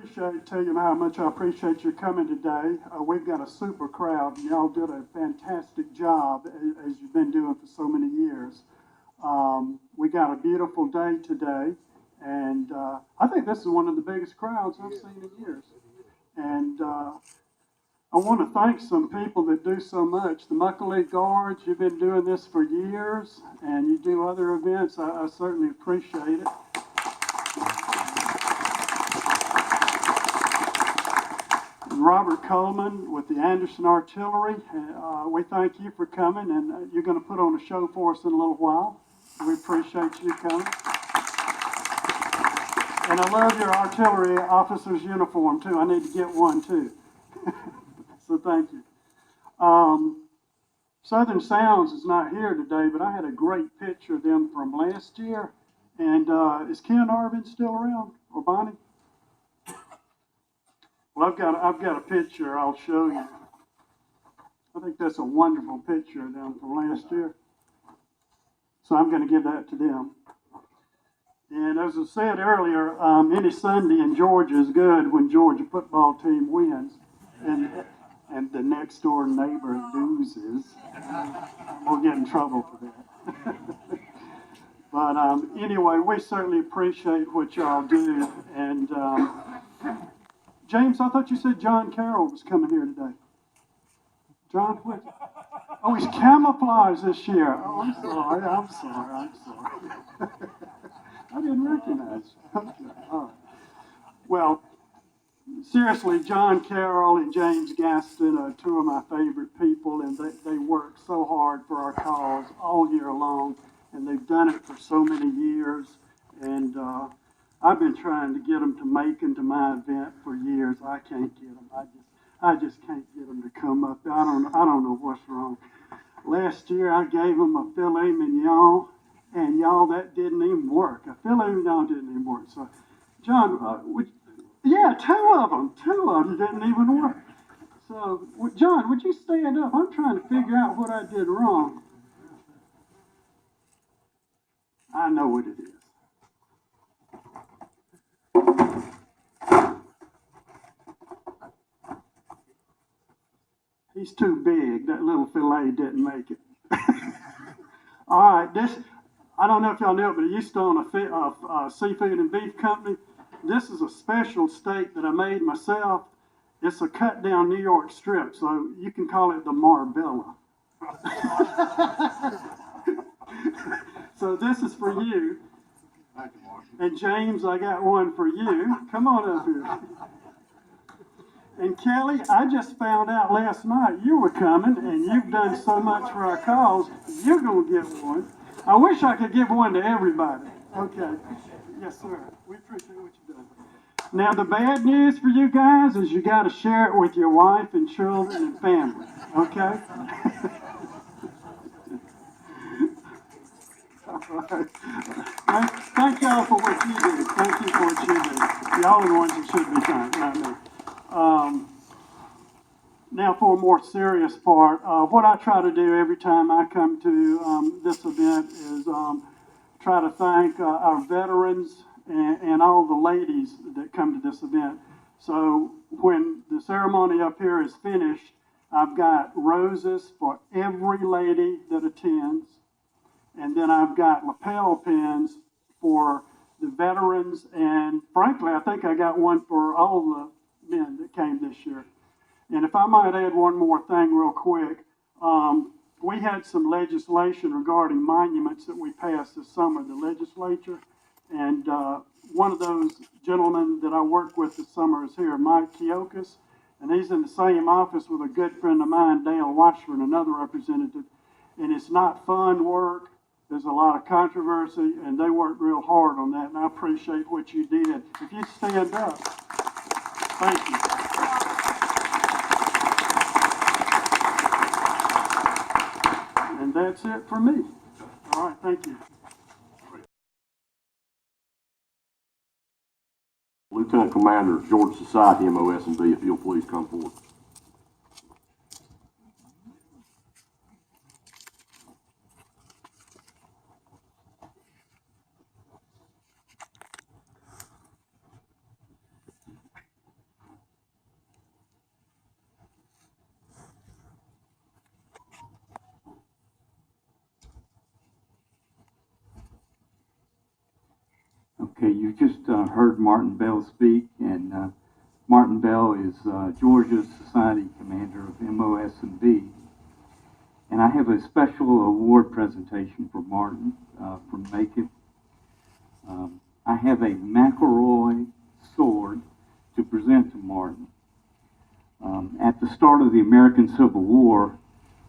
tell you how much I appreciate you coming today. We've got a super crowd, and y'all did a fantastic job as you've been doing for so many years. We got a beautiful day today, and I think this is one of the biggest crowds I've seen in years. And I want to thank some people that do so much. The Muckley Guards, you've been doing this for years, and you do other events. I certainly appreciate it. Robert Coleman with the Anderson Artillery, we thank you for coming, and you're going to put on a show for us in a little while. We appreciate you coming. And I love your artillery officer's uniform too. I need to get one too. So thank you. Southern Sounds is not here today, but I had a great picture of them from last year. And is Ken Arvin still around, or Bonnie? Well, I've got a picture I'll show you. I think that's a wonderful picture of them from last year. So I'm going to give that to them. And as I said earlier, any Sunday in Georgia is good when Georgia football team wins and the next door neighbor loses. We'll get in trouble for that. But anyway, we certainly appreciate what y'all do. And James, I thought you said John Carroll was coming here today. John, what? Oh, he's camouflaged this year. Oh, I'm sorry. I didn't recognize you. Okay. All right. Well, seriously, John Carroll and James Gaston are two of my favorite people, and they work so hard for our cause all year long, and they've done it for so many years. And I've been trying to get them to make into my event for years. I can't get them. I just can't get them to come up. I don't know what's wrong. Last year I gave them a filet mignon, and y'all, that didn't even work. A filet mignon didn't even work. So, John, two of them didn't even work. So, John, would you stand up? I'm trying to figure out what I did wrong. I know what it is. He's too big. That little fillet didn't make it. All right, I don't know if y'all knew it, but I used to own a seafood and beef company. This is a special steak that I made myself. It's a cut down New York strip, so you can call it the Marbella. So this is for you. And James, I got one for you. Come on up here. And Kelly, I just found out last night you were coming, and you've done so much for our cause, you're going to get one. I wish I could give one to everybody. Okay. Yes, sir. We appreciate what you've done. Now, the bad news for you guys is you got to share it with your wife and children and family. Okay? All right. Thank y'all for what you do. Thank you for what you do. Y'all are the ones that should be thanked, not me. Now for a more serious part, what I try to do every time I come to this event is try to thank our veterans and all the ladies that come to this event. So when the ceremony up here is finished, I've got roses for every lady that attends, and then I've got lapel pins for the veterans, and frankly, I think I got one for all the men that came this year. And if I might add one more thing real quick, we had some legislation regarding monuments that we passed this summer, the legislature, and one of those gentlemen that I worked with this summer is here, Mike Keokas, and he's in the same office with a good friend of mine, Dale Washburn, another representative, and it's not fun work. There's a lot of controversy, and they worked real hard on that, and I appreciate what you did. If you stand up, thank you. And that's it for me. All right, thank you. Lieutenant Commander, Georgia Society MOS&B, if you'll please come forward. Okay, you just heard Martin Bell speak, and Martin Bell is Georgia Society Commander of MOS&B. And I have a special award presentation for Martin from Macon. I have a McElroy sword to present to Martin. At the start of the American Civil War,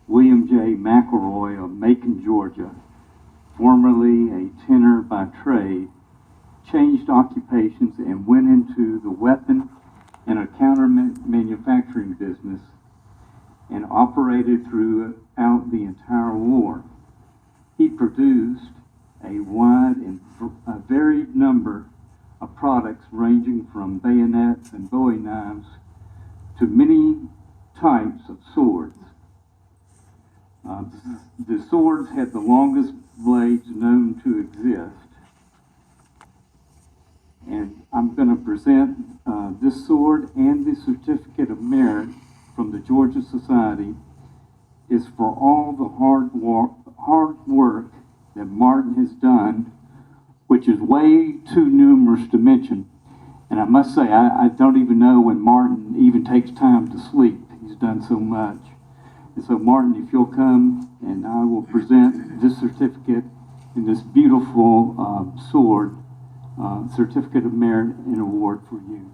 William J. McElroy of Macon, Georgia, formerly a tinner by trade, changed occupations and went into the weapon and a counter manufacturing business and operated throughout the entire war. He produced a wide and a varied number of products ranging from bayonets and bowie knives to many types of swords. The swords had the longest blades known to exist. And I'm going to present this sword, and the certificate of merit from the Georgia Society is for all the hard work that Martin has done, which is way too numerous to mention. And I must say, I don't even know when Martin even takes time to sleep. He's done so much. And so Martin, if you'll come, and I will present this certificate and this beautiful sword, certificate of merit and award for you.